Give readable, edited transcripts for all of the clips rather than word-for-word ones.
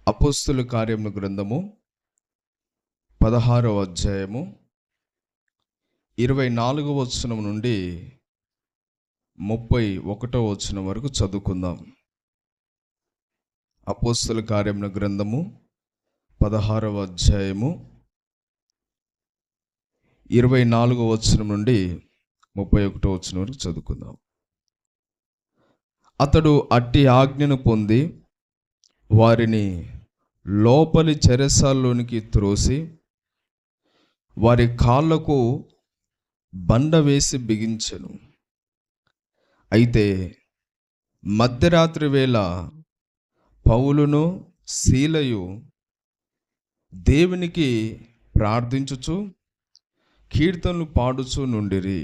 అపోస్తుల కార్యముల గ్రంథము 16వ అధ్యాయము 24వ వచనం నుండి 31వ వచనం వరకు చదువుకుందాం. అపోస్తుల కార్యముల గ్రంథము 16వ అధ్యాయము 24వ వచనం నుండి 31వ వచనం వరకు చదువుకుందాం. అతడు అట్టి ఆజ్ఞను పొంది వారిని లోపలి చెరసాల్లోనికి త్రోసి వారి కాళ్ళకు బండ వేసి బిగించెను. అయితే మధ్యరాత్రి వేళ పౌలును సీలయు దేవునికి ప్రార్థించుచు కీర్తనలు పాడుచు నుండిరి.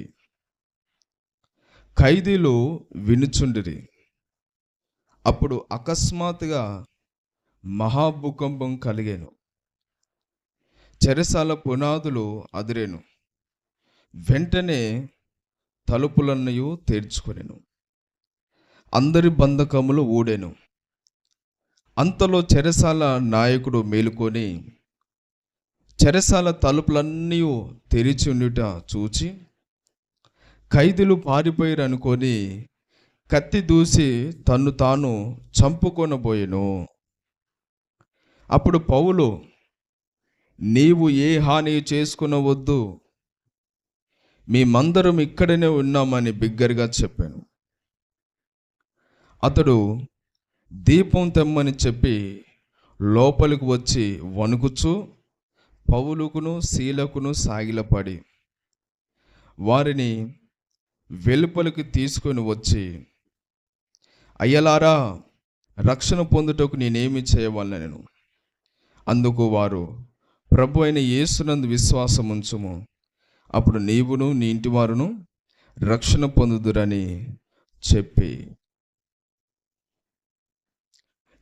ఖైదీలు వినుచుండిరి. అప్పుడు అకస్మాత్తుగా మహాభూకంపం కలిగెను. చెరసాల పునాదులు అదిరెను. వెంటనే తలుపులన్నయు తెరుచుకొనెను. అందరి బంధకములు ఊడెను. అంతలో చెరసాల నాయకుడు మేలుకొని చెరసాల తలుపులన్నీ తెరిచి ఉండుట చూచి ఖైదీలు పారిపోయారు అనుకొని కత్తి దూసి తన్ను తాను చంపుకొనబోయెను. అప్పుడు పౌలు, నీవు ఏ హాని చేసుకునవద్దు, మేమందరం ఇక్కడనే ఉన్నామని బిగ్గరగా చెప్పాను. అతడు దీపం తెమ్మని చెప్పి లోపలికి వచ్చి వణుకుచు పౌలుకును సీలకును సాగిలపడి వారిని వెలుపలికి తీసుకొని వచ్చి, అయ్యలారా, రక్షణ పొందుటకు నేనేమి చేయవలెను? అందుకు వారు, ప్రభు అయిన యేసునందు విశ్వాసం ఉంచుము, అప్పుడు నీవును నీ ఇంటి వారును రక్షణ పొందుదురని చెప్పి.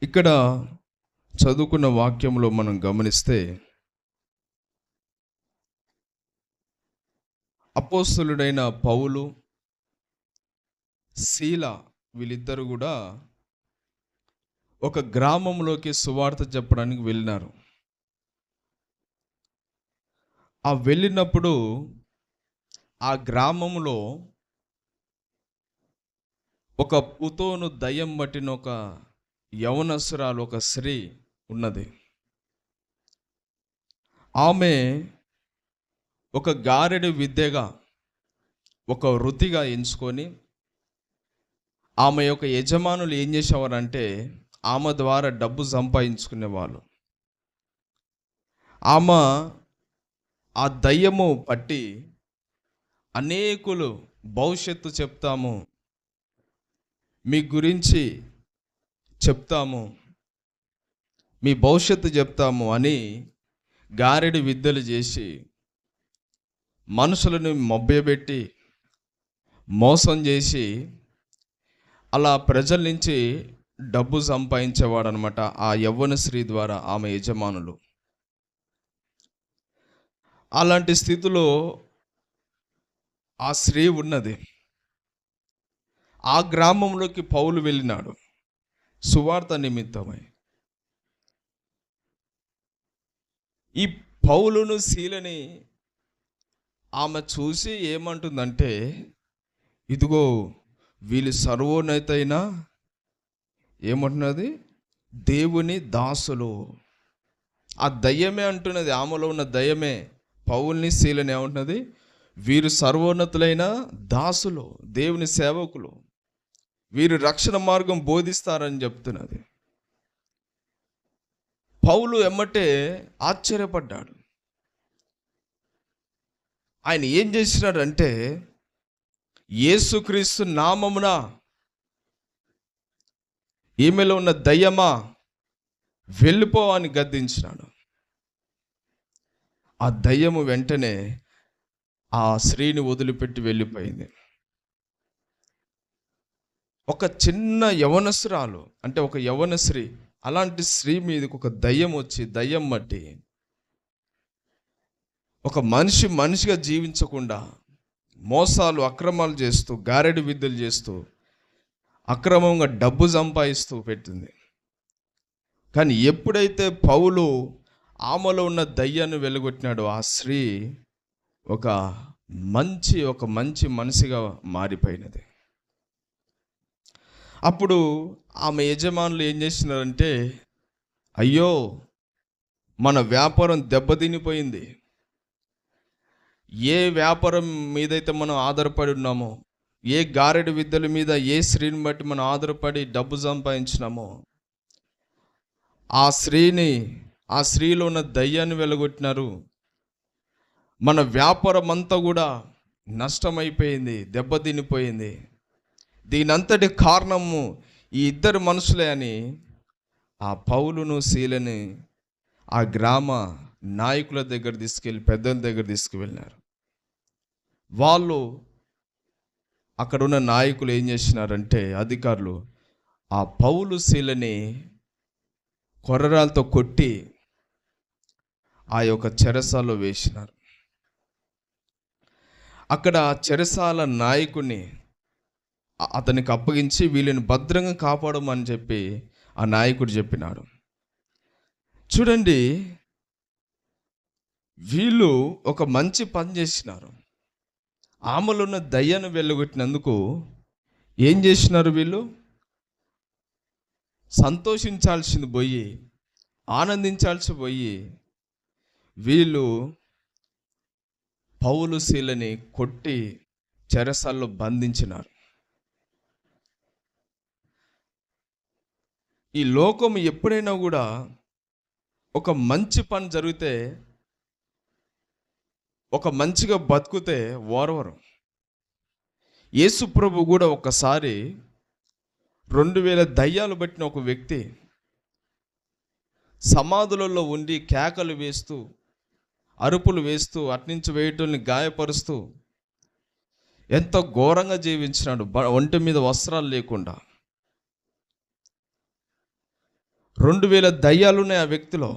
ఇక్కడ చదువుకున్న వాక్యంలో మనం గమనిస్తే అపోస్తలుడైన పౌలు, సీల వీళ్ళిద్దరు కూడా ఒక గ్రామంలోకి సువార్త చెప్పడానికి వెళ్ళినారు. ఆ వెళ్ళినప్పుడు ఆ గ్రామంలో ఒక పుతోను దయ్యం పట్టిన ఒక యవనసురాలు, ఒక స్త్రీ ఉన్నది. ఆమె ఒక గారెడి విద్యగా, ఒక వృత్తిగా ఎంచుకొని ఆమె యొక్క యజమానులు ఏం చేసేవారంటే ఆమె ద్వారా డబ్బు సంపాదించుకునేవాళ్ళు. ఆమె ఆ దయ్యము పట్టి అనేకులు భవిష్యత్తు చెప్తాము, మీ గురించి చెప్తాము, మీ భవిష్యత్తు చెప్తాము అని గారెడి విద్యలు చేసి మనుషులను మభ్యపెట్టి మోసం చేసి అలా ప్రజల నుంచి డబ్బు సంపాదించేవాడు అనమాట ఆ యవ్వన స్త్రీ ద్వారా ఆమె యజమానులు. అలాంటి స్థితిలో ఆ స్త్రీ ఉన్నది. ఆ గ్రామంలోకి పౌలు వెళ్ళినాడు సువార్త నిమిత్తమై. ఈ పౌలును సీలని ఆమె చూసి ఏమంటుందంటే, ఇదిగో వీళ్ళు సర్వోన్నతైన ఏమంటున్నది, దేవుని దాసులు. ఆ దయ్యమే అంటున్నది, ఆమెలో ఉన్న దయ్యమే పౌల్ని సీలని ఏమంటున్నది, వీరు సర్వోన్నతులైన దాసులు, దేవుని సేవకులు, వీరు రక్షణ మార్గం బోధిస్తారని చెప్తున్నది. పౌలు ఎమ్మటే ఆశ్చర్యపడ్డాడు. ఆయన ఏం చేసినాడంటే, యేసుక్రీస్తు నామమున ఈమెలో ఉన్న దయ్యమా వెళ్ళిపో అని గద్దించినాడు. ఆ దయ్యము వెంటనే ఆ స్త్రీని వదిలిపెట్టి వెళ్ళిపోయింది. ఒక చిన్న యవనసురాలు, అంటే ఒక యవన స్త్రీ, అలాంటి స్త్రీ మీదకి ఒక దయ్యం వచ్చి దయ్యం మట్టి ఒక మనిషిగా జీవించకుండా మోసాలు అక్రమాలు చేస్తూ గారెడి విద్యలు చేస్తూ అక్రమంగా డబ్బు సంపాదిస్తూ పెట్టింది. కానీ ఎప్పుడైతే పౌలు ఆమెలో ఉన్న దయ్యాన్ని వెలుగొట్టినాడో ఆ స్త్రీ ఒక మంచి మనిషిగా మారిపోయినది. అప్పుడు ఆమె యజమానులు ఏం చేసినారంటే, అయ్యో మన వ్యాపారం దెబ్బతినిపోయింది. ఏ వ్యాపారం మీదైతే మనం ఆధారపడి ఉన్నామో, ఏ గారెడు విద్యల మీద ఏ స్త్రీని బట్టి మనం ఆధారపడి డబ్బు సంపాదించినామో, ఆ స్త్రీలో ఉన్న దయ్యాన్ని వెలగొట్టినారు. మన వ్యాపారం అంతా కూడా నష్టమైపోయింది, దెబ్బతినిపోయింది. దీనంతటి కారణము ఈ ఇద్దరు మనుషులే అని ఆ పౌలును శీలని ఆ గ్రామ నాయకుల దగ్గర తీసుకెళ్ళి, పెద్దల దగ్గర తీసుకువెళ్ళినారు. వాళ్ళు అక్కడున్న నాయకులు ఏం చేసినారంటే, అధికారులు ఆ పౌలు శీలని కొర్రరాలతో కొట్టి ఆ యొక్క చెరసాలలో వేసినారు. అక్కడ చెరసాల నాయకుని అతనికి అప్పగించి వీళ్ళని భద్రంగా కాపాడమని చెప్పి ఆ నాయకుడు చెప్పినాడు. చూడండి, వీళ్ళు ఒక మంచి పని చేసినారు. ఆమెలో ఉన్న దయ్యాన్ని వెళ్ళగొట్టినందుకు ఏం చేసినారు? వీళ్ళు సంతోషించాల్సింది పోయి, ఆనందించాల్సి పోయి, వీళ్ళు పౌలు శీలని కొట్టి చెరసాల్లో బంధించినారు. ఈ లోకం ఎప్పుడైనా కూడా ఒక మంచి పని జరిగితే, ఒక మంచిగా బతుకుతే ఓర్వరు. యేసు ప్రభు కూడా ఒకసారి 2000 దయ్యాలు పట్టిన ఒక వ్యక్తి సమాధులలో ఉండి కేకలు వేస్తూ, అరుపులు వేస్తూ, అట్నుంచి వేయటల్ని గాయపరుస్తూ ఎంతో ఘోరంగా జీవించినాడు, ఒంటి మీద వస్త్రాలు లేకుండా. 2000 దయ్యాలున్నాయి ఆ వ్యక్తిలో.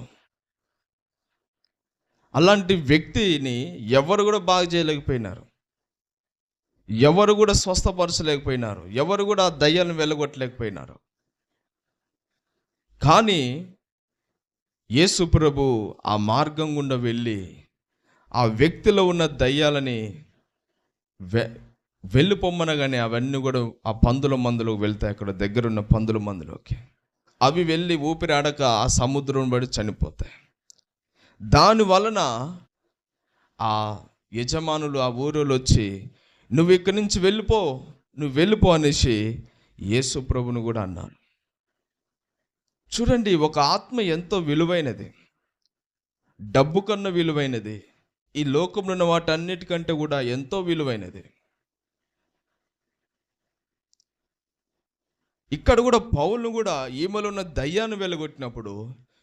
అలాంటి వ్యక్తిని ఎవరు కూడా బాగు చేయలేకపోయినారు, ఎవరు కూడా స్వస్థపరచలేకపోయినారు, ఎవరు కూడా ఆ దయ్యాలను వెళ్ళగొట్టలేకపోయినారు. కానీ యేసు ప్రభు ఆ మార్గం గుండా వెళ్ళి ఆ వ్యక్తిలో ఉన్న దయ్యాలని వెళ్ళిపోమ్మనగానే అవన్నీ కూడా ఆ పందుల మందులోకి వెళ్తాయి. అక్కడ దగ్గరున్న పందుల మందులోకి అవి వెళ్ళి ఊపిరాడక ఆ సముద్రం పడి చనిపోతాయి. దాని వలన ఆ యజమానులు ఆ ఊరిలో వచ్చి, నువ్వు ఇక్కడి నుంచి వెళ్ళిపో అనేసి యేసు ప్రభుని కూడా అన్నాను. చూడండి, ఒక ఆత్మ ఎంతో విలువైనది, డబ్బు కన్నా విలువైనది, ఈ లోకంలో ఉన్న వాటన్నిటికంటే కూడా ఎంతో విలువైనది. ఇక్కడ కూడా పౌలును కూడా ఈమెలో ఉన్న దయ్యాన్ని వెలగొట్టినప్పుడు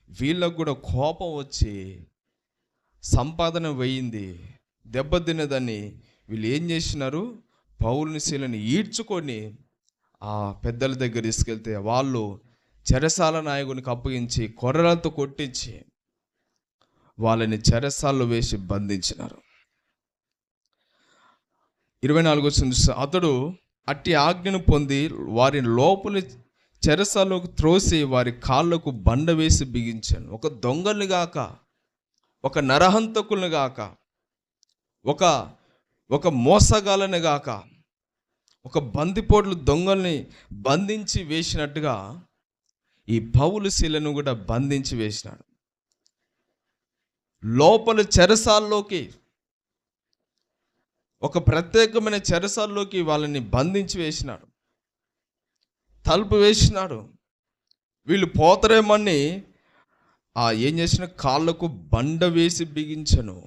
వీళ్ళకు కూడా కోపం వచ్చి, సంపాదన పోయింది, దెబ్బతిన్నదని వీళ్ళు ఏం చేసినారు? పౌలుని శీలని ఈడ్చుకొని ఆ పెద్దల దగ్గర తీసుకెళ్తే వాళ్ళు చెరసాల నాయకునికి అప్పగించి కొర్రలతో కొట్టించి వాళ్ళని చెరసాల్లో వేసి బంధించినారు. 24 వచ్చిన అతడు అట్టి ఆజ్ఞను పొంది వారిని లోపలి చెరసాలకు త్రోసి వారి కాళ్ళకు బండ వేసి బిగించాను. ఒక దొంగల్ని గాక, ఒక నరహంతకుల్ని గాక, ఒక మోసగాళ్ళని గాక, ఒక బందిపోట్లు దొంగల్ని బంధించి వేసినట్టుగా ఈ పౌలు శీలను కూడా బంధించి వేసినాడు. లోపల చెరసాల్లోకి, ఒక ప్రత్యేకమైన చెరసాల్లోకి వాళ్ళని బంధించి వేసినాడు, తలుపు వేసినాడు. వీళ్ళు పోతరేమని ఏం చేసిన, కాళ్ళకు బండ వేసి బిగించను.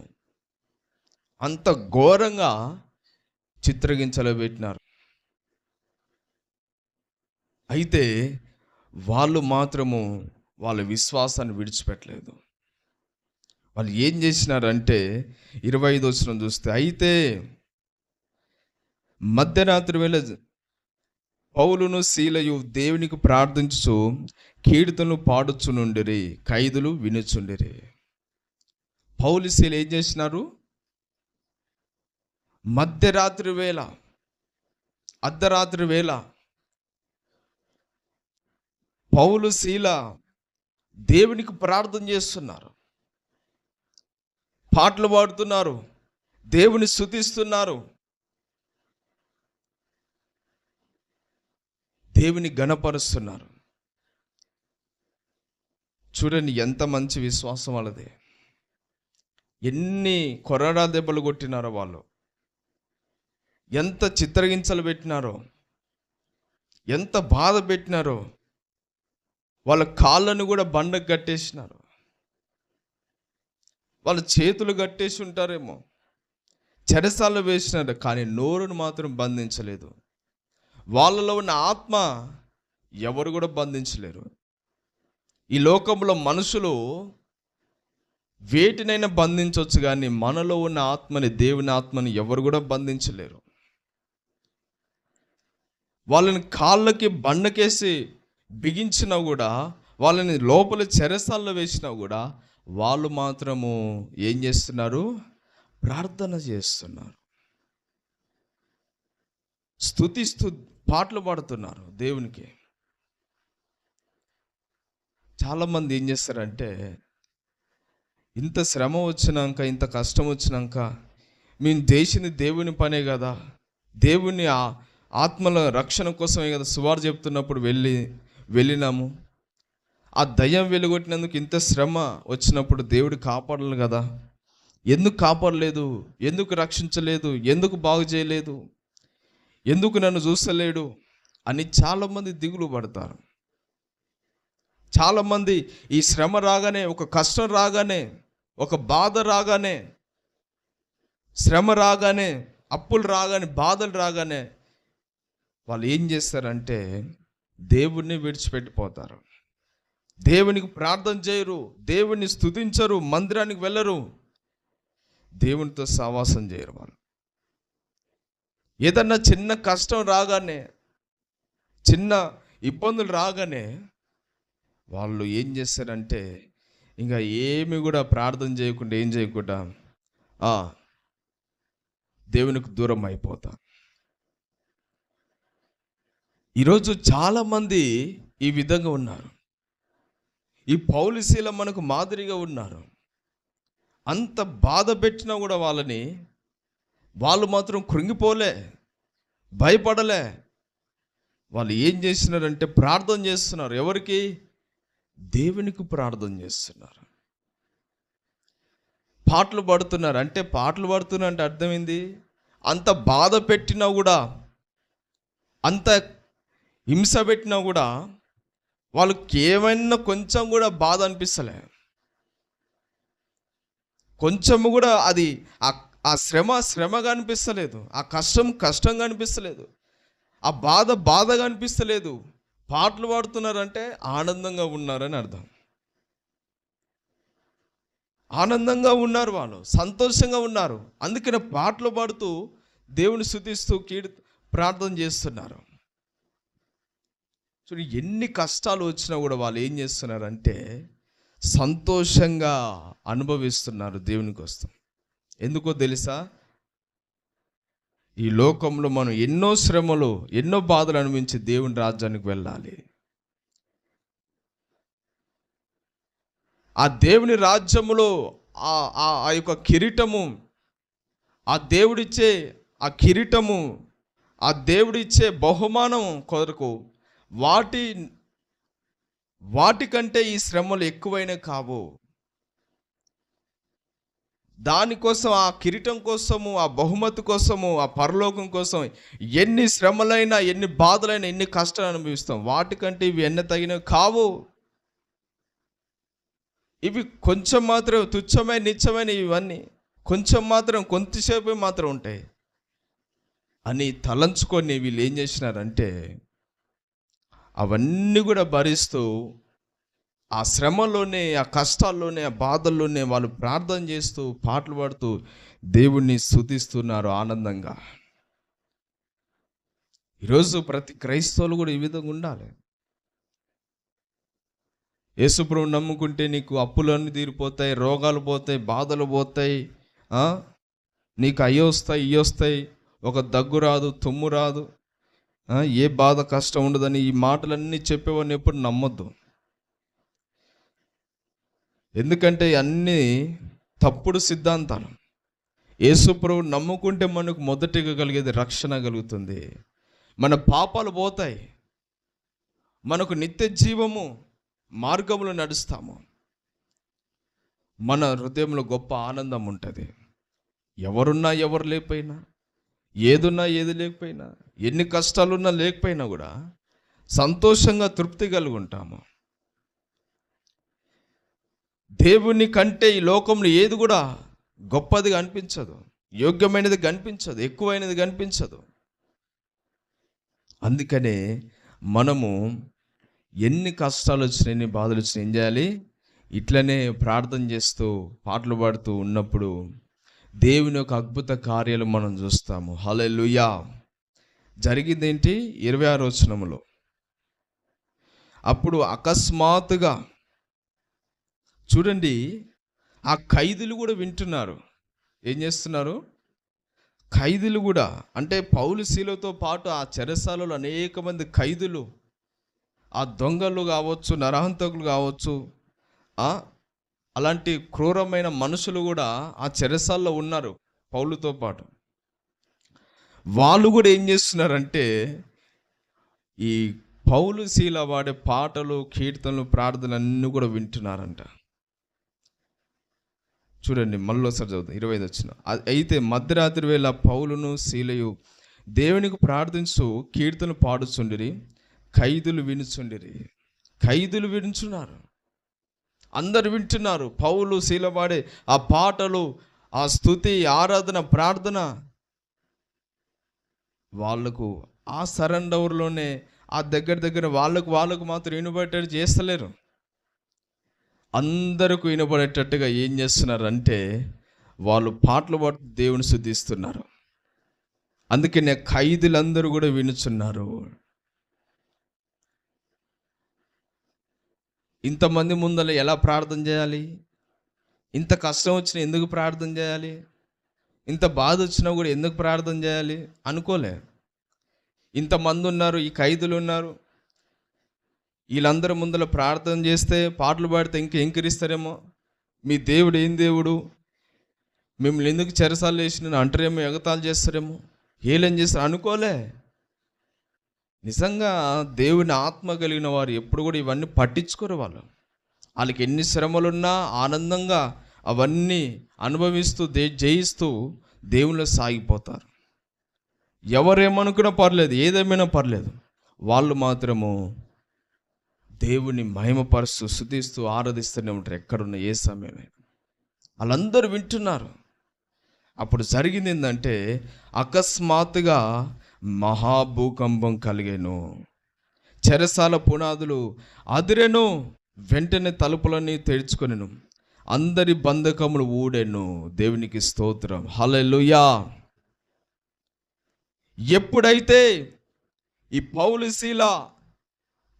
అంత ఘోరంగా చిత్రగించలో పెట్టినారు. అయితే వాళ్ళు మాత్రము వాళ్ళ విశ్వాసాన్ని విడిచిపెట్టలేదు. వాళ్ళు ఏం చేసినారంటే 25 వచనం చూస్తే, అయితే మధ్యరాత్రి వేళ పౌలును శీలయు దేవునికి ప్రార్థించుచు కీర్తనలు పాడుచునుండిరి, ఖైదులు వినుచుండిరి. పౌలు శీల ఏం చేసినారు? అర్ధరాత్రి వేళ పౌలు శీల దేవునికి ప్రార్థన చేస్తున్నారు, పాటలు పాడుతున్నారు, దేవుని స్తుతిస్తున్నారు, దేవుని ఘనపరుస్తున్నారు. చూడండి ఎంత మంచి విశ్వాసం వాళ్ళది. ఎన్ని కొరడా దెబ్బలు కొట్టినారో వాళ్ళు, ఎంత చిత్రహింసలు పెట్టినారో, ఎంత బాధ పెట్టినారో. వాళ్ళ కాళ్ళను కూడా బండకు కట్టేసినారు, వాళ్ళ చేతులు కట్టేసి ఉంటారేమో, చెరసాల్లో వేసినారు. కానీ నోరును మాత్రం బంధించలేదు. వాళ్ళలో ఉన్న ఆత్మ ఎవరు కూడా బంధించలేరు. ఈ లోకంలో మనుషులు వేటినైనా బంధించవచ్చు, కానీ మనలో ఉన్న ఆత్మని, దేవుని ఆత్మని ఎవరు కూడా బంధించలేరు. వాళ్ళని కాళ్ళకి బండకేసి బిగించినా కూడా, వాళ్ళని లోపల చెరసాల్లో వేసినా కూడా, వాళ్ళు మాత్రము ఏం చేస్తున్నారు? ప్రార్థన చేస్తున్నారు, స్తుతిస్తూ పాటలు పాడుతున్నారు దేవునికి. చాలామంది ఏం చేస్తారంటే, ఇంత శ్రమ వచ్చినాక, ఇంత కష్టం వచ్చినాక, మేము చేసింది దేవుని పనే కదా, దేవుని ఆత్మల రక్షణ కోసమే కదా సువార్త చెప్తున్నప్పుడు వెళ్ళినాము, ఆ దయ్యం వెలుగొట్టినందుకు ఇంత శ్రమ వచ్చినప్పుడు దేవుడు కాపాడాలి కదా, ఎందుకు కాపాడలేదు, ఎందుకు రక్షించలేదు, ఎందుకు బాగు చేయలేదు, ఎందుకు నన్ను చూస్తలేడు అని చాలామంది దిగులు పడతారు. చాలామంది ఈ శ్రమ రాగానే, ఒక కష్టం రాగానే, ఒక బాధ రాగానే, శ్రమ రాగానే, అప్పులు రాగానే, బాధలు రాగానే వాళ్ళు ఏం చేస్తారంటే దేవుణ్ణి విడిచిపెట్టిపోతారు. దేవునికి ప్రార్థన చేయరు, దేవుణ్ణి స్తుతించరు, మందిరానికి వెళ్ళరు, దేవునితో సహవాసం చేయరు. వాళ్ళు ఏదన్నా చిన్న కష్టం రాగానే, చిన్న ఇబ్బందులు రాగానే వాళ్ళు ఏం చేస్తారంటే ఇంకా ఏమి కూడా ప్రార్థన చేయకుండా, ఏం చేయకుండా దేవునికి దూరం అయిపోతారు. ఈరోజు చాలామంది ఈ విధంగా ఉన్నారు. ఈ పౌలు శీల మనకు మాదిరిగా ఉన్నారు. అంత బాధ పెట్టినా కూడా వాళ్ళు మాత్రం కృంగిపోలే, భయపడలే. వాళ్ళు ఏం చేస్తున్నారంటే ప్రార్థన చేస్తున్నారు. ఎవరికి? దేవునికి ప్రార్థన చేస్తున్నారు. పాటలు పాడుతున్నారు. అంటే పాటలు పాడుతున్నారు అంటే అర్థమైంది, అంత బాధ పెట్టినా కూడా, అంత హింస పెట్టినా కూడా వాళ్ళకి ఏమైనా కొంచెం కూడా బాధ అనిపిస్తలే, కొంచెము కూడా అది ఆ శ్రమగా అనిపిస్తలేదు, ఆ కష్టంగా అనిపిస్తలేదు, ఆ బాధగా అనిపిస్తలేదు. పాటలు పాడుతున్నారంటే ఆనందంగా ఉన్నారని అర్థం. ఆనందంగా ఉన్నారు, వాళ్ళు సంతోషంగా ఉన్నారు. అందుకనే పాటలు పాడుతూ దేవుని స్తుతిస్తూ ప్రార్థన చేస్తున్నారు. సో ఎన్ని కష్టాలు వచ్చినా కూడా వాళ్ళు ఏం చేస్తున్నారంటే సంతోషంగా అనుభవిస్తున్నారు దేవుని కోసం. ఎందుకో తెలుసా? ఈ లోకంలో మనం ఎన్నో శ్రమలు, ఎన్నో బాధలు అనుభవించి దేవుని రాజ్యానికి వెళ్ళాలి. ఆ దేవుని రాజ్యములో ఆ యొక్క కిరీటము, ఆ దేవుడిచ్చే ఆ కిరీటము, ఆ దేవుడిచ్చే బహుమానం కొరకు వాటికంటే ఈ శ్రమలు ఎక్కువైనా కావు. దానికోసం, ఆ కిరీటం కోసము, ఆ బహుమతి కోసము, ఆ పరలోకం కోసం ఎన్ని శ్రమలైనా, ఎన్ని బాధలైనా, ఎన్ని కష్టాలు అనుభవిస్తాం. వాటికంటే ఇవి ఎన్న తగినవి కావు. ఇవి కొంచెం మాత్రం తుచ్చమైన, నిత్యమైన, ఇవన్నీ కొంచెం మాత్రం, కొంతసేపు మాత్రం ఉంటాయి అని తలంచుకొని వీళ్ళు ఏం చేసినారంటే అవన్నీ కూడా భరిస్తూ, ఆ శ్రమలోనే, ఆ కష్టాల్లోనే, ఆ బాధల్లోనే వాళ్ళు ప్రార్థన చేస్తూ, పాటలు పాడుతూ దేవుణ్ణి స్తుతిస్తున్నారు ఆనందంగా. ఈరోజు ప్రతి క్రైస్తవులు కూడా ఈ విధంగా ఉండాలి. యేసుప్రభువు నమ్ముకుంటే నీకు అప్పులన్నీ తీరిపోతాయి, రోగాలు పోతాయి, బాధలు పోతాయి, నీకు అయ్యి వస్తాయి, ఒక దగ్గు రాదు, తుమ్ము రాదు, ఏ బాధ కష్టం ఉండదని ఈ మాటలన్నీ చెప్పేవాడిని ఎప్పుడు నమ్మొద్దు. ఎందుకంటే అన్నీ తప్పుడు సిద్ధాంతాలు. యేసు ప్రభువుని నమ్ముకుంటే మనకు మొదటిగా కలిగేది రక్షణ కలుగుతుంది, మన పాపాలు పోతాయి, మనకు నిత్య జీవము మార్గంలో నడుస్తాము, మన హృదయంలో గొప్ప ఆనందం ఉంటుంది. ఎవరున్నా ఎవరు లేకపోయినా, ఏదున్నా ఏది లేకపోయినా, ఎన్ని కష్టాలున్నా లేకపోయినా కూడా సంతోషంగా తృప్తి కలిగి ఉంటాము. దేవుని కంటే ఈ లోకంలో ఏది కూడా గొప్పది కనిపించదు, యోగ్యమైనది కనిపించదు, ఎక్కువైనది కనిపించదు. అందుకనే మనము ఎన్ని కష్టాలు వచ్చినా, ఎన్ని బాధలు వచ్చినా ఏం చేయాలి? ఇట్లనే ప్రార్థన చేస్తూ పాటలు పాడుతూ ఉన్నప్పుడు దేవుని యొక్క అద్భుత కార్యాలు మనం చూస్తాము. హల్లెలూయా. జరిగిందేంటి? 26వ వచనములో, అప్పుడు అకస్మాత్తుగా చూడండి, ఆ ఖైదీలు కూడా వింటున్నారు. ఏం చేస్తున్నారు? ఖైదీలు కూడా, అంటే పౌలు శీలతో పాటు ఆ చెరసాలలో అనేక మంది ఖైదీలు, ఆ దొంగలు కావచ్చు, నరహంతకులు కావచ్చు, అలాంటి క్రూరమైన మనుషులు కూడా ఆ చెరసాల్లో ఉన్నారు పౌలుతో పాటు. వాళ్ళు కూడా ఏం చేస్తున్నారంటే ఈ పౌలు శీల వాడే పాటలు, కీర్తనలు, ప్రార్థనలు అన్నీ కూడా వింటున్నారంట. చూడండి, మళ్ళీసారి చదువుతాం 25 వచ్చిన. అయితే మధ్యరాత్రి వేళ పౌలును శీలయు దేవునికి ప్రార్థించు కీర్తనలు పాడుచుండిరి, ఖైదులు వినుచుండిరి. ఖైదులు వినుచున్నారు, అందరు వింటున్నారు. పౌలు శీల పాడే ఆ పాటలు, ఆ స్తుతి, ఆరాధన, ప్రార్థన వాళ్ళకు ఆ సరెండర్లోనే ఆ దగ్గర వాళ్ళకు మాత్రం వినబడేటట్టు చేస్తలేరు. అందరికీ వినబడేటట్టుగా ఏం చేస్తున్నారంటే వాళ్ళు పాటలు పాడుతూ దేవుని స్తుతిస్తున్నారు. అందుకనే ఖైదీలందరూ కూడా వినుచున్నారు. ఇంతమంది ముందర ఎలా ప్రార్థన చేయాలి? ఇంత కష్టం వచ్చినా ఎందుకు ప్రార్థన చేయాలి? ఇంత బాధ వచ్చినా కూడా ఎందుకు ప్రార్థన చేయాలి అనుకోలే. ఇంతమంది ఉన్నారు, ఈ ఖైదీలు ఉన్నారు, వీళ్ళందరూ ముందర ప్రార్థన చేస్తే, పాటలు పాడితే ఇంకా ఎంకరిస్తారేమో, మీ దేవుడు ఏం దేవుడు, మిమ్మల్ని ఎందుకు చెరసాలు వేసిన అంటారేమో, ఎగతాలు చేస్తారేమో, ఏలేం చేస్తారు అనుకోలే. నిజంగా దేవుని ఆత్మ కలిగిన వారు ఎప్పుడు కూడా ఇవన్నీ పట్టించుకోరు. వాళ్ళకి ఎన్ని శ్రమలున్నా ఆనందంగా అవన్నీ అనుభవిస్తూ జయిస్తూ దేవుళ్ళు సాగిపోతారు. ఎవరేమనుకున్నా పర్లేదు, ఏదేమైనా పర్లేదు, వాళ్ళు మాత్రము దేవుని మహిమపరుస్తూ స్తుతిస్తూ ఆరాధిస్తూనే ఉంటారు ఎక్కడున్న ఏ సమయమైనా. వాళ్ళందరూ వింటున్నారు. అప్పుడు జరిగింది ఏంటంటే అకస్మాత్తుగా మహాభూకంపం కలిగెను, చెరసాల పునాదులు అదిరెను, వెంటనే తలుపులన్నీ తెరుచుకొనెను, అందరి బంధకములు ఊడెను. దేవునికి స్తోత్రం. హల్లెలూయా. ఎప్పుడైతే ఈ పౌలు శీల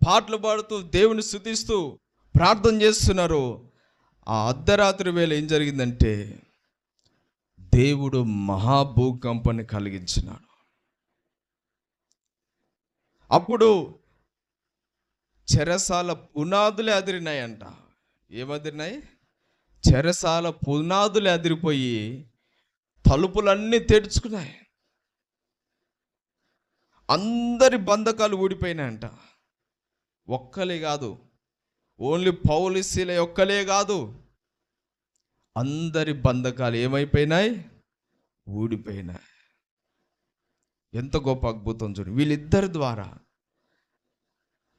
పాటలు పాడుతూ దేవుని స్తుతిస్తూ ప్రార్థన చేస్తున్నారో, ఆ అర్ధరాత్రి వేళ ఏం జరిగిందంటే దేవుడు మహాభూకంపాన్ని కలిగించినాడు. అప్పుడు చెరసాల పునాదులే అదిరినాయంట. ఏమదిరినాయి? చెరసాల పునాదులే అదిరిపోయి తలుపులన్నీ తెరుచుకున్నాయి. అందరి బంధకాలు ఊడిపోయినాయంట. ఒక్కలే కాదు, ఓన్లీ పౌలు శీల ఒక్కలే కాదు, అందరి బంధకాలు ఏమైపోయినాయి? ఊడిపోయినాయి. ఎంత గొప్ప అద్భుతం చూడండి. వీళ్ళిద్దరి ద్వారా,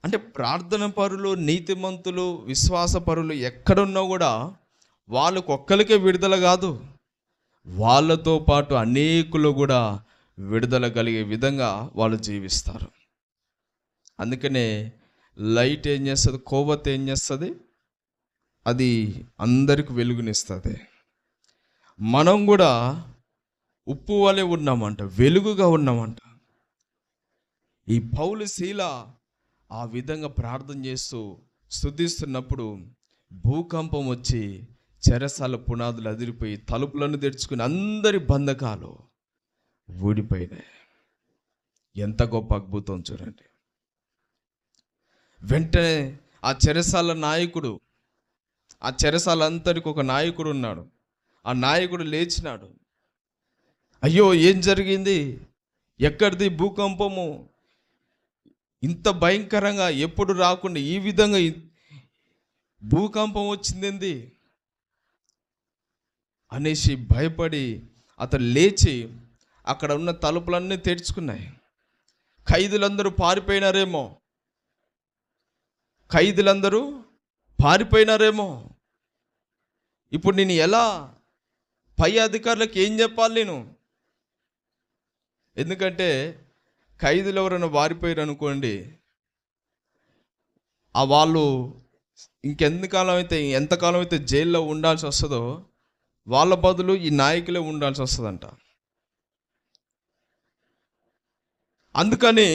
అంటే ప్రార్థన పరులు, నీతిమంతులు, విశ్వాస పరులు ఎక్కడున్నా కూడా వాళ్ళకు ఒక్కరికే విడుదల కాదు, వాళ్ళతో పాటు అనేకులు కూడా విడుదల కలిగే విధంగా వాళ్ళు జీవిస్తారు. అందుకనే లైట్ ఏం చేస్తుంది? కొవ్వొత్తి ఏం చేస్తుంది? అది అందరికి వెలుగునిస్తుంది. మనం కూడా ఉప్పు వలె ఉన్నామంట, వెలుగుగా ఉన్నామంట. ఈ పౌలు శీల ఆ విధంగా ప్రార్థన చేస్తూ స్తుతిస్తున్నప్పుడు భూకంపం వచ్చి చెరసాల పునాదులు అదిరిపోయి తలుపులను తెరుచుకుని అందరి బంధకాలు ఊడిపోయినాయి. ఎంత గొప్ప అద్భుతం చూడండి. వెంటనే ఆ చెరసాల నాయకుడు ఆ చెరసాలంతరికి ఒక నాయకుడు ఉన్నాడు. ఆ నాయకుడు లేచినాడు. అయ్యో ఏం జరిగింది, ఎక్కడిది భూకంపము, ఇంత భయంకరంగా ఎప్పుడు రాకుండా ఈ విధంగా భూకంపం వచ్చింది అనేసి భయపడి అతను లేచి అక్కడ ఉన్న తలుపులన్నీ తెరుచుకున్నాయి. ఖైదీలందరూ పారిపోయినారేమో. ఇప్పుడు నేను ఎలా పై అధికారులకు ఏం చెప్పాలి నేను? ఎందుకంటే ఖైదీలు ఎవరైనా పారిపోయారు అనుకోండి, వాళ్ళు ఎంతకాలం అయితే జైల్లో ఉండాల్సి వస్తుందో వాళ్ళ బదులు ఈ నాయకులే ఉండాల్సి వస్తుందంట. అందుకని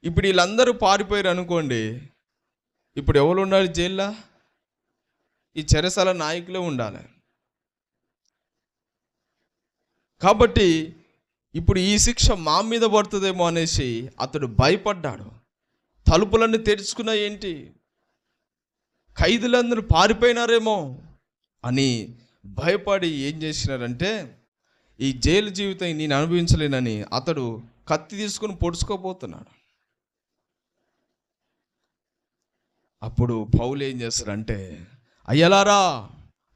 ఇప్పుడు వీళ్ళందరూ పారిపోయారు అనుకోండి, ఇప్పుడు ఎవరు ఉండాలి జైల్లో? ఈ చెరసాల నాయకులే ఉండాలి. కాబట్టి ఇప్పుడు ఈ శిక్ష మా మీద పడుతుందేమో అనేసి అతడు భయపడ్డాడు. తలుపులన్నీ తెరుచుకున్నా ఏంటి, ఖైదీలందరూ పారిపోయినారేమో అని భయపడి ఏం చేసినారంటే, ఈ జైలు జీవితం నేను అనుభవించలేనని అతడు కత్తి తీసుకుని పొడుచుకోబోతున్నాడు. అప్పుడు పౌలు ఏం చేస్తాడంటే, అయ్యలారా,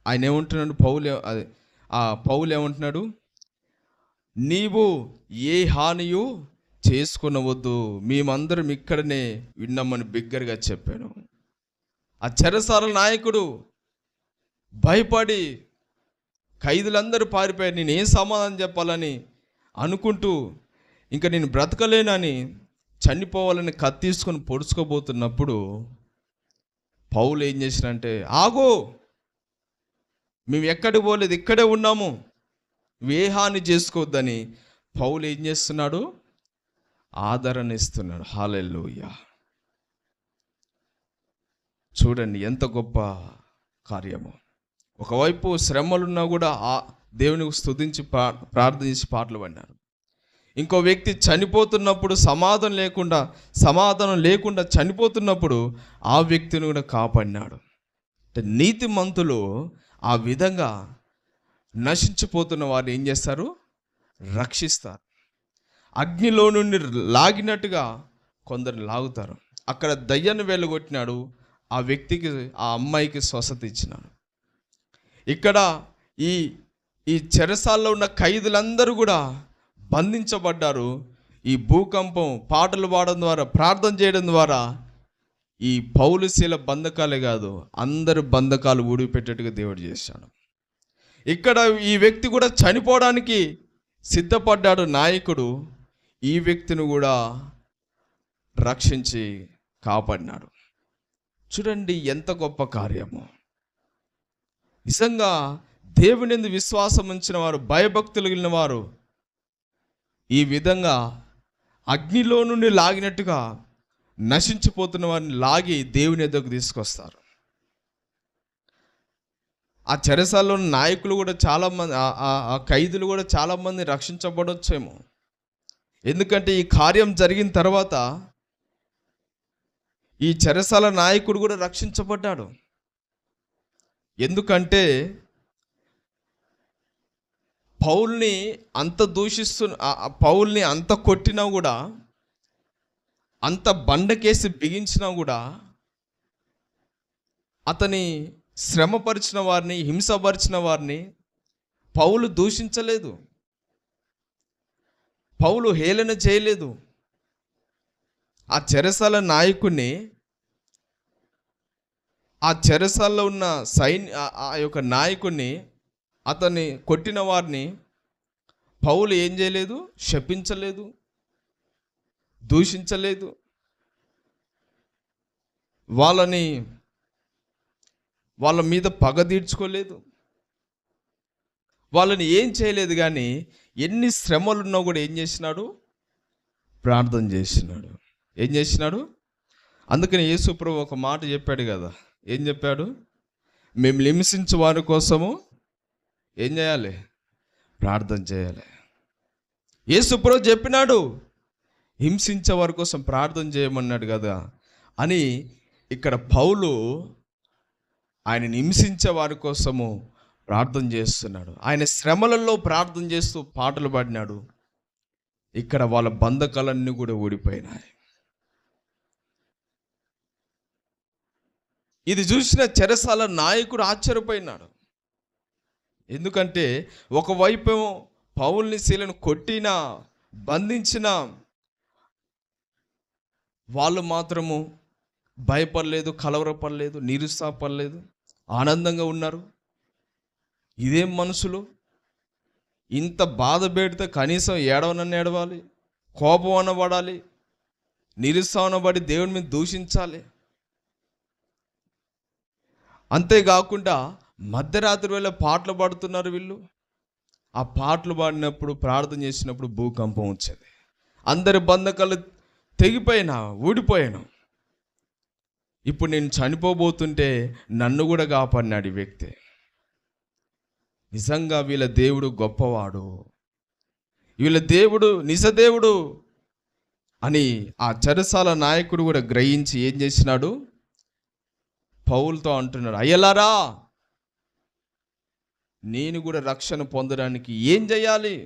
ఆయన ఏమంటున్నాడు, పౌలు ఏమంటున్నాడు, నీవు ఏ హానియు చేసుకునవద్దు, మేమందరం ఇక్కడనే విన్నామని బిగ్గరగా చెప్పాను. ఆ చెరసాల నాయకుడు భయపడి ఖైదీలందరూ పారిపోయారు, నేను ఏం సమాధానం చెప్పాలని అనుకుంటూ ఇంకా నేను బ్రతకలేనని చనిపోవాలని కత్తి తీసుకొని పొడుచుకోబోతున్నప్పుడు పౌలు ఏం చేసినంటే, ఆగో, మేము ఎక్కడికి పోలేదు, ఇక్కడే ఉన్నాము, ఏ హాని చేసుకోవద్దని పౌలు ఏం చేస్తున్నాడు, ఆదరణ ఇస్తున్నాడు. హల్లెలూయా. చూడండి ఎంత గొప్ప కార్యము. ఒకవైపు శ్రమలున్నా కూడా ఆ దేవునికి స్తుతించి ప్రార్థించి పాటలు పాడినారు. ఇంకో వ్యక్తి చనిపోతున్నప్పుడు సమాధానం లేకుండా చనిపోతున్నప్పుడు ఆ వ్యక్తిని కూడా కాపాడినాడు. అంటే నీతిమంతులు ఆ విధంగా నశించిపోతున్న వారిని ఏం చేస్తారు, రక్షిస్తారు. అగ్నిలో నుండి లాగినట్టుగా కొందరు లాగుతారు. అక్కడ దయ్యాన్ని వెళ్ళగొట్టినాడు, ఆ వ్యక్తికి, ఆ అమ్మాయికి స్వస్థత ఇచ్చినాడు. ఇక్కడ ఈ చెరసాల్లో ఉన్న ఖైదీలందరూ కూడా బంధించబడ్డారు. ఈ భూకంపం పాటలు పాడడం ద్వారా, ప్రార్థన చేయడం ద్వారా ఈ పౌలు శీల బంధకాలే కాదు, అందరు బంధకాలు ఊడిపెట్టేట్టుగా దేవుడు చేశాడు. ఇక్కడ ఈ వ్యక్తి కూడా చనిపోవడానికి సిద్ధపడ్డాడు నాయకుడు, ఈ వ్యక్తిని కూడా రక్షించి కాపాడినాడు. చూడండి ఎంత గొప్ప కార్యము. నిజంగా దేవుని యందు విశ్వాసం ఉంచిన వారు, భయభక్తులు కలిగిన వారు ఈ విధంగా అగ్నిలో నుండి లాగినట్టుగా నశించిపోతున్న వారిని లాగి దేవుని ఎద్దకు తీసుకొస్తారు. ఆ చెరసాలలో నాయకులు కూడా చాలామంది, ఆ ఖైదీలు కూడా చాలామంది రక్షించబడొచ్చేమో. ఎందుకంటే ఈ కార్యం జరిగిన తర్వాత ఈ చెరసాల నాయకుడు కూడా రక్షించబడ్డాడు. ఎందుకంటే పౌల్ని అంత కొట్టినా కూడా, అంత బండకేసి బిగించినా కూడా, అతని శ్రమపరిచిన వారిని, హింసపరిచిన వారిని పౌలు దూషించలేదు, పౌలు హేళన చేయలేదు. ఆ చెరసాల నాయకుడిని, ఆ చెరసాలలో ఉన్న ఆ యొక్క నాయకుడిని, అతన్ని కొట్టిన వారిని పౌలు ఏం చేయలేదు, శపించలేదు, దూషించలేదు, వాళ్ళ మీద పగ తీర్చుకోలేదు, వాళ్ళని ఏం చేయలేదు. కానీ ఎన్ని శ్రమలున్నా కూడా ఏం చేసినాడు, ప్రార్థన చేసినాడు. ఏం చేసినాడు? అందుకని యేసు ప్రభు ఒక మాట చెప్పాడు కదా. ఏం చెప్పాడు? మేము హింసించే వారి కోసము ఏం చేయాలి? ప్రార్థన చేయాలి. యేసు ప్రభు చెప్పినాడు, హింసించే వారి కోసం ప్రార్థన చేయమన్నాడు కదా అని. ఇక్కడ పౌలు ఆయన హింసించే వారి కోసము ప్రార్థన చేస్తున్నాడు. ఆయన శ్రమలలో ప్రార్థన చేస్తూ పాటలు పాడినాడు. ఇక్కడ వాళ్ళ బంధకాలన్నీ కూడా ఊడిపోయినాయి. ఇది చూసిన చెరసాల నాయకుడు ఆశ్చర్యపోయినాడు. ఎందుకంటే ఒకవైపు పౌల్ని శీలను కొట్టినా బంధించినా వాళ్ళు మాత్రము భయపడలేదు, కలవరపడలేదు, నిరుత్సాహపడలేదు, ఆనందంగా ఉన్నారు. ఇదేం మనుషులు, ఇంత బాధ పెడితే కనీసం ఏడవనని ఏడవాలి, కోపం అనబడాలి, నిరుత్సాహపడి దేవుని మీద దూషించాలి. అంతేకాకుండా మధ్యరాత్రి వేళ పాటలు పాడుతున్నారు వీళ్ళు. ఆ పాటలు పాడినప్పుడు, ప్రార్థన చేసినప్పుడు భూకంపం వచ్చేది. అందరి బంధకాలు తెగిపోయినా, ఊడిపోయాను. ఇప్పుడు నేను చనిపోబోతుంటే నన్ను కూడా కాపాడినాడు ఈ వ్యక్తి. నిజంగా వీళ్ళ దేవుడు గొప్పవాడు, వీళ్ళ దేవుడు నిజదేవుడు అని ఆ చెరసాల నాయకుడు కూడా గ్రహించి ఏం చేసినాడు, పౌలుతో అంటున్నాడు, అయ్యలారా నేను కూడా రక్షణ పొందడానికి ఏం చేయాలి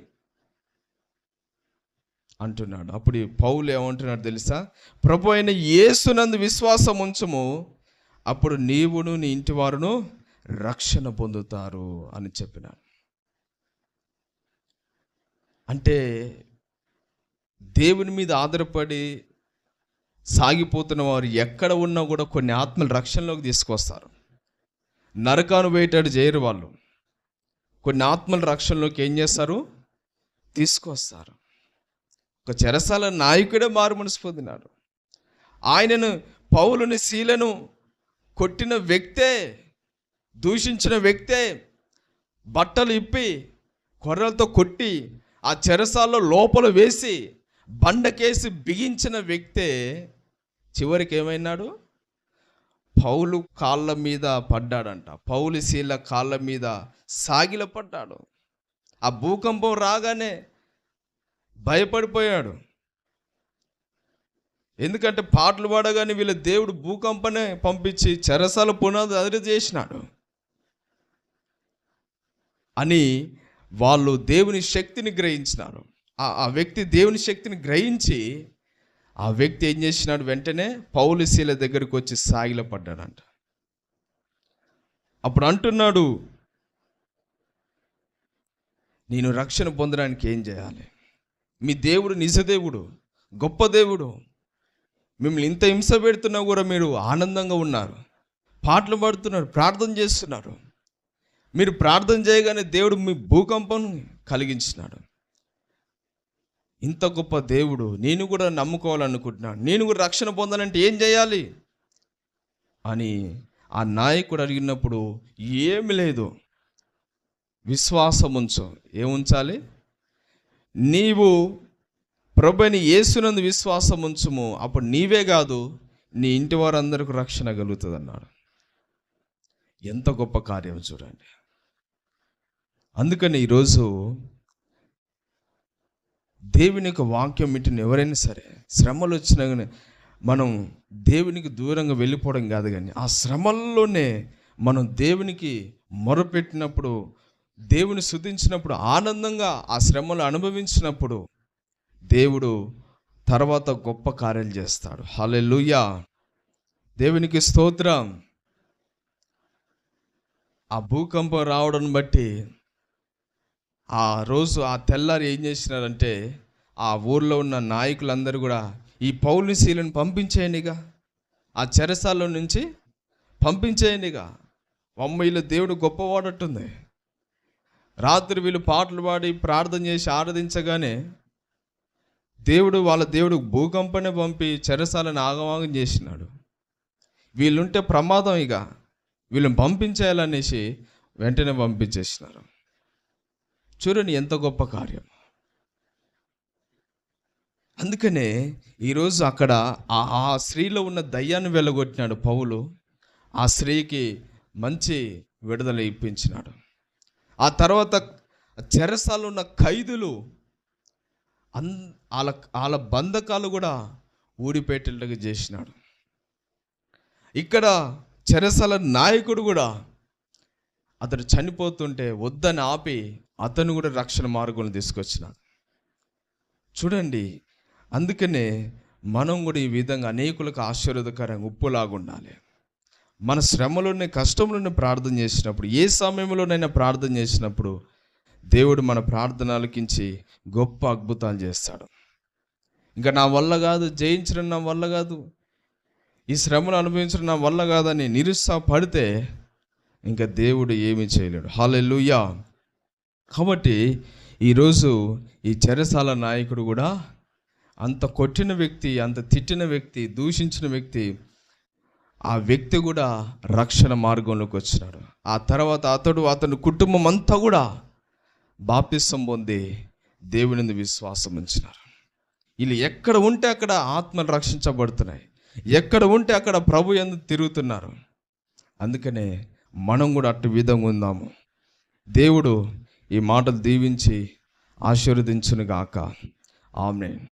అంటున్నాడు. అప్పుడు పౌలు ఏమంటున్నాడు తెలుసా, ప్రభు అయిన యేసునందు విశ్వాసం ఉంచుము, అప్పుడు నీవును నీ ఇంటి వారును రక్షణ పొందుతారు అని చెప్పినాడు. అంటే దేవుని మీద ఆధారపడి సాగిపోతున్న వారు ఎక్కడ ఉన్నా కూడా కొన్ని ఆత్మలు రక్షణలోకి తీసుకొస్తారు. నరకాను వేటాడు చేయరు వాళ్ళు. కొన్ని ఆత్మల రక్షణలోకి ఏం చేస్తారు, తీసుకొస్తారు. ఒక చెరసాల నాయకుడే మారు మనసు పొందినాడు. ఆయనను, పౌలుని శీలను కొట్టిన వ్యక్తే, దూషించిన వ్యక్తే, బట్టలు ఇప్పి కొర్రలతో కొట్టి ఆ చెరసాలలో లోపల వేసి బండకేసి బిగించిన వ్యక్తే చివరికి ఏమైనాడు, పౌలు కాళ్ళ మీద పడ్డాడంట. పౌలు శీల కాళ్ళ మీద సాగిల పడ్డాడు. ఆ భూకంపం రాగానే భయపడిపోయాడు. ఎందుకంటే పాటలు పాడగానే వీళ్ళ దేవుడు భూకంపనే పంపించి చెరసాల పునాది అదిరి చేసినాడు అని వాళ్ళు దేవుని శక్తిని గ్రహించినారు. ఆ వ్యక్తి దేవుని శక్తిని గ్రహించి ఆ వ్యక్తి ఏం చేసినాడు, వెంటనే పౌలు శీల దగ్గరికి వచ్చి సాగిల పడ్డాడంట. అప్పుడు అంటున్నాడు, నేను రక్షణ పొందడానికి ఏం చేయాలి? మీ దేవుడు నిజదేవుడు, గొప్ప దేవుడు. మిమ్మల్ని ఇంత హింస పెడుతున్నా కూడా మీరు ఆనందంగా ఉన్నారు, పాటలు పాడుతున్నారు, ప్రార్థన చేస్తున్నారు. మీరు ప్రార్థన చేయగానే దేవుడు మీ భూకంపం కలిగించినాడు. ఇంత గొప్ప దేవుడు నేను కూడా నమ్ముకోవాలనుకుంటున్నాను, నేను కూడా రక్షణ పొందాలంటే ఏం చేయాలి అని ఆ నాయకుడు అడిగినప్పుడు, ఏమి లేదు, విశ్వాసం ఉంచు. ఏముంచాలి? నీవు ప్రభుని యేసునందు విశ్వాసం ఉంచుము, అప్పుడు నీవే కాదు నీ ఇంటి వారందరికీ రక్షణ కలుగుతుంది అన్నాడు. ఎంత గొప్ప కార్యం చూడండి. అందుకని ఈరోజు దేవుని యొక్క వాక్యం వింటున్న ఎవరైనా సరే, శ్రమలు వచ్చినా కానీ మనం దేవునికి దూరంగా వెళ్ళిపోవడం కాదు, కానీ ఆ శ్రమల్లోనే మనం దేవునికి మొరపెట్టినప్పుడు, దేవుని స్తుతించినప్పుడు, ఆనందంగా ఆ శ్రమలు అనుభవించినప్పుడు దేవుడు తర్వాత గొప్ప కార్యాలు చేస్తాడు. హల్లెలూయా, దేవునికి స్తోత్రం. ఆ భూకంపం రావడం బట్టి ఆ రోజు ఆ తెల్లారి ఏం చేసినారంటే, ఆ ఊర్లో ఉన్న నాయకులందరూ కూడా ఈ పౌలు శీలను పంపించేయండిగా, ఆ చెరసాల నుంచి పంపించేయండిగా. వీళ్ళు దేవుడు గొప్పవాడట్టుంది. రాత్రి వీళ్ళు పాటలు పాడి ప్రార్థన చేసి ఆరాధించగానే వాళ్ళ దేవుడు భూకంపనే పంపి చెరసాలను ఆగమాగం చేసినాడు. వీళ్ళుంటే ప్రమాదం, ఇక వీళ్ళని పంపించేయాలనేసి వెంటనే పంపించేసినారు. చూడండి ఎంత గొప్ప కార్యం. అందుకనే ఈరోజు అక్కడ ఆ స్త్రీలో ఉన్న దయ్యాన్ని వెళ్ళగొట్టినాడు పౌలు. ఆ స్త్రీకి మంచి విడుదల ఇప్పించినాడు. ఆ తర్వాత చెరసాలలో ఉన్న ఖైదులు వాళ్ళ బంధకాలు కూడా ఊడిపెట్టేట్టుగా చేసినాడు. ఇక్కడ చెరసాల నాయకుడు కూడా అతడు చనిపోతుంటే వద్దని ఆపి అతను కూడా రక్షణ మార్గంలో తీసుకొచ్చినాడు. చూడండి, అందుకనే మనం కూడా ఈ విధంగా అనేకులకు ఆశీర్వాదకరంగా ఉప్పులాగా ఉండాలి. మన శ్రమలోనే కష్టంలోనే ప్రార్థన చేసినప్పుడు, ఏ సమయంలోనైనా ప్రార్థన చేసినప్పుడు దేవుడు మన ప్రార్థన ఆలకించి గొప్ప అద్భుతాలు చేస్తాడు. ఇంకా నా వల్ల కాదు, జయించడం నా వల్ల కాదు, ఈ శ్రమను అనుభవించడం నా వల్ల కాదని నిరుత్సాహపడితే ఇంకా దేవుడు ఏమీ చేయలేడు. హల్లెలూయా. కాబట్టి ఈరోజు ఈ చెరసాల నాయకుడు కూడా అంత కొట్టిన వ్యక్తి, అంత తిట్టిన వ్యక్తి, దూషించిన వ్యక్తి, ఆ వ్యక్తి కూడా రక్షణ మార్గంలోకి వచ్చినాడు. ఆ తర్వాత అతని కుటుంబం అంతా కూడా బాప్తిసం పొంది దేవుని విశ్వాసం ఉంచినారు. వీళ్ళు ఎక్కడ ఉంటే అక్కడ ఆత్మలు రక్షించబడుతున్నాయి, ఎక్కడ ఉంటే అక్కడ ప్రభు యందు తిరుగుతున్నారు. అందుకనే మనం కూడా అటు విధంగా ఉందాము. దేవుడు ఈ మాటలు దీవించి ఆశీర్వదించును గాక. ఆమేన్.